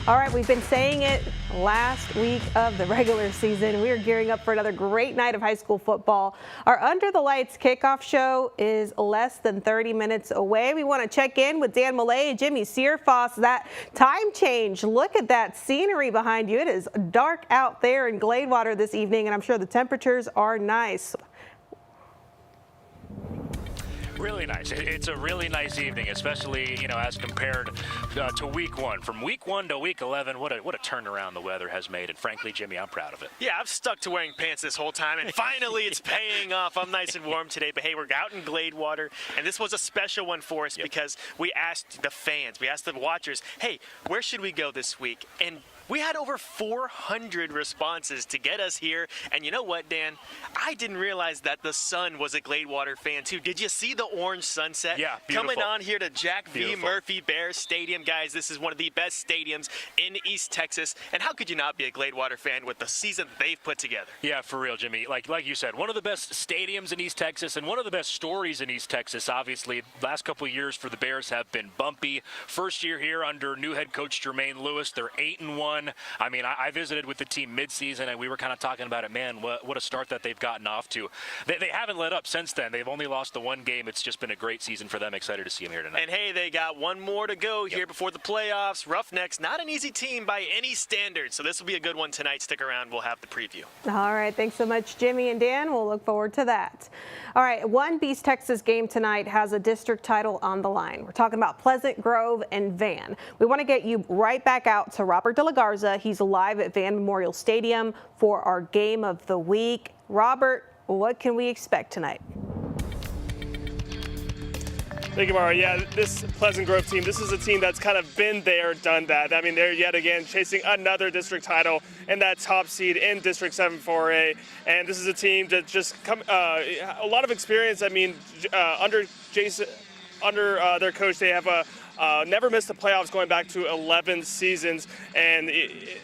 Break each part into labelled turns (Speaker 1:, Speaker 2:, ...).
Speaker 1: All right, we've been saying it last week of the regular season. We are gearing up for another great night of high school football. Our Under the Lights kickoff show is less than 30 minutes away. We want to check in with Dan Millay, Jimmy Searfoss. That time change, look at that scenery behind you. It is dark out there in Gladewater this evening, and I'm sure the temperatures are nice.
Speaker 2: Really nice. It's a really nice evening, especially, as compared to week one. From week 1 to week 11, what a turnaround the weather has made. And frankly, Jimmy, I'm proud of it.
Speaker 3: Yeah, I've stuck to wearing pants this whole time, and finally it's paying off. I'm nice and warm today, but hey, we're out in Gladewater, and this was a special one for us because we asked the fans, we asked the watchers, hey, where should we go this week? And we had over 400 responses to get us here. And you know what, Dan? I didn't realize that the Sun was a Gladewater fan, too. Did you see the orange sunset?
Speaker 2: Yeah, beautiful.
Speaker 3: Coming on here to Jack V.
Speaker 2: Beautiful.
Speaker 3: Murphy Bears Stadium. Guys, this is one of the best stadiums in East Texas. And how could you not be a Gladewater fan with the season they've put together?
Speaker 2: Yeah, for real, Jimmy. Like you said, one of the best stadiums in East Texas and one of the best stories in East Texas. Obviously, last couple of years for the Bears have been bumpy. First year here under new head coach Jermaine Lewis. They're 8-1. I mean, I visited with the team midseason, and we were kind of talking about it. Man, what a start that they've gotten off to. They haven't let up since then. They've only lost the one game. It's just been a great season for them. Excited to see them here tonight.
Speaker 3: And hey, they got one more to go here before the playoffs. Roughnecks, not an easy team by any standard. So this will be a good one tonight. Stick around. We'll have the preview.
Speaker 1: All right. Thanks so much, Jimmy and Dan. We'll look forward to that. All right. One East Texas game tonight has a district title on the line. We're talking about Pleasant Grove and Van. We want to get you right back out to Robert De La Garza. He's live at Van Memorial Stadium for our game of the week. Robert, what can we expect tonight?
Speaker 4: Thank you, Mara. Yeah, this Pleasant Grove team, this is a team that's kind of been there, done that. I mean, they're yet again chasing another district title and that top seed in District 7 4A. And this is a team that just a lot of experience. I mean, under their coach, they have never missed the playoffs going back to 11 seasons. And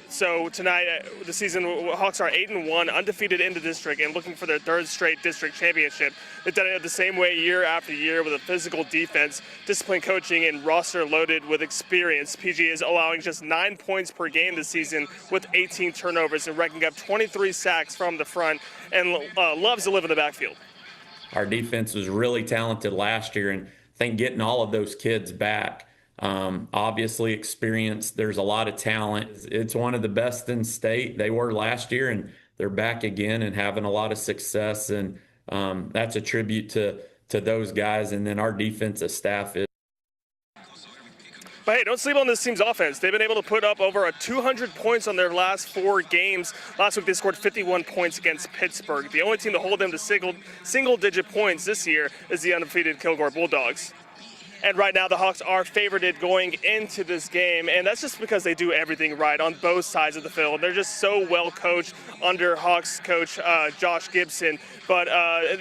Speaker 4: so tonight, the season, Hawks are 8-1, undefeated in the district, and looking for their third straight district championship. They've done it the same way year after year with a physical defense, disciplined coaching, and roster loaded with experience. PG is allowing just 9 points per game this season with 18 turnovers and racking up 23 sacks from the front, and loves to live in the backfield.
Speaker 5: Our defense was really talented last year, and I think getting all of those kids back, obviously experience, there's a lot of talent. It's one of the best in state. They were last year, and they're back again and having a lot of success. And that's a tribute to those guys. And then our defensive staff is.
Speaker 4: But hey, don't sleep on this team's offense. They've been able to put up over 200 points on their last 4 games. Last week they scored 51 points against Pittsburgh. The only team to hold them to single-digit points this year is the undefeated Kilgore Bulldogs. And right now the Hawks are favorited going into this game, and that's just because they do everything right on both sides of the field. They're just so well coached under Hawks coach Josh Gibson. But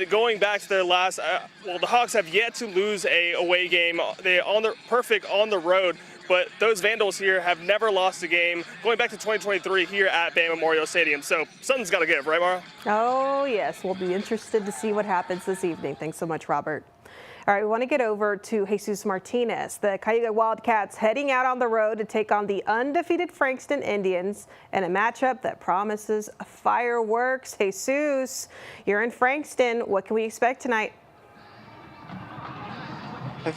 Speaker 4: going back to their last, the Hawks have yet to lose a away game. They're perfect on the road, but those Vandals here have never lost a game going back to 2023 here at Van Memorial Stadium. So something's got to give, right, Mara?
Speaker 1: Oh, yes. We'll be interested to see what happens this evening. Thanks so much, Robert. All right, we want to get over to Jesus Martinez. The Cayuga Wildcats heading out on the road to take on the undefeated Frankston Indians in a matchup that promises fireworks. Jesus, you're in Frankston. What can we expect tonight?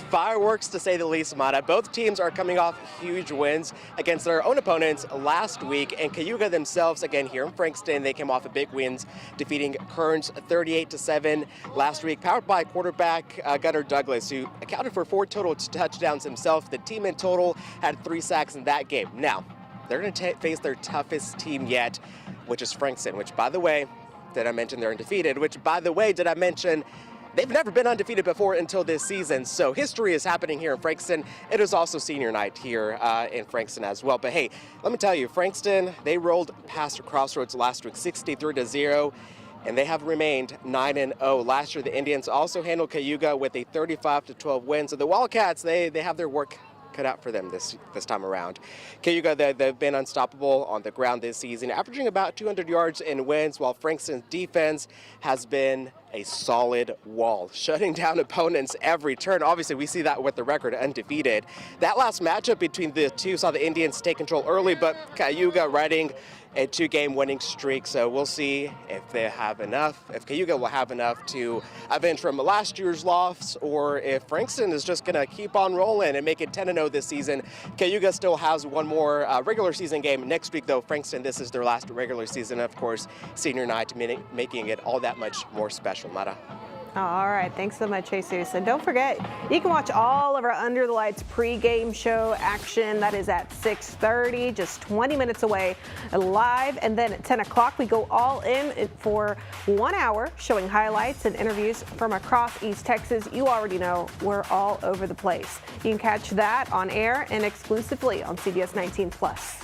Speaker 6: Fireworks, to say the least, Mata. Both teams are coming off huge wins against their own opponents last week, and Cayuga themselves, again here in Frankston, they came off of big wins, defeating Kearns 38-7 last week, powered by quarterback Gunnar Douglas, who accounted for 4 total touchdowns himself. The team in total had 3 sacks in that game. Now, they're going to face their toughest team yet, which is Frankston, which, by the way, did I mention they're undefeated, which, by the way, did I mention they've never been undefeated before until this season, so history is happening here in Frankston. It is also senior night here in Frankston as well. But hey, let me tell you, Frankston, they rolled past Crossroads last week, 63-0, and they have remained 9-0. Last year, the Indians also handled Cayuga with a 35-12 win. So the Wildcats, they have their work cut out for them this time around. Cayuga, they've been unstoppable on the ground this season, averaging about 200 yards in wins, while Frankston's defense has been a solid wall, shutting down opponents every turn. Obviously, we see that with the record undefeated. That last matchup between the two saw the Indians take control early, but Cayuga riding a 2-game winning streak. So we'll see if they have enough, if Cayuga will have enough to avenge from last year's loss, or if Frankston is just going to keep on rolling and make it 10-0 this season. Cayuga still has one more regular season game next week, though. Frankston, this is their last regular season. Of course, senior night, making it all that much more special. Mara.
Speaker 1: All right, thanks so much, Jesus. And don't forget, you can watch all of our Under the Lights pregame show action. That is at 6:30, just 20 minutes away, live. And then at 10 o'clock, we go all in for 1 hour, showing highlights and interviews from across East Texas. You already know we're all over the place. You can catch that on air and exclusively on CBS 19's Plus.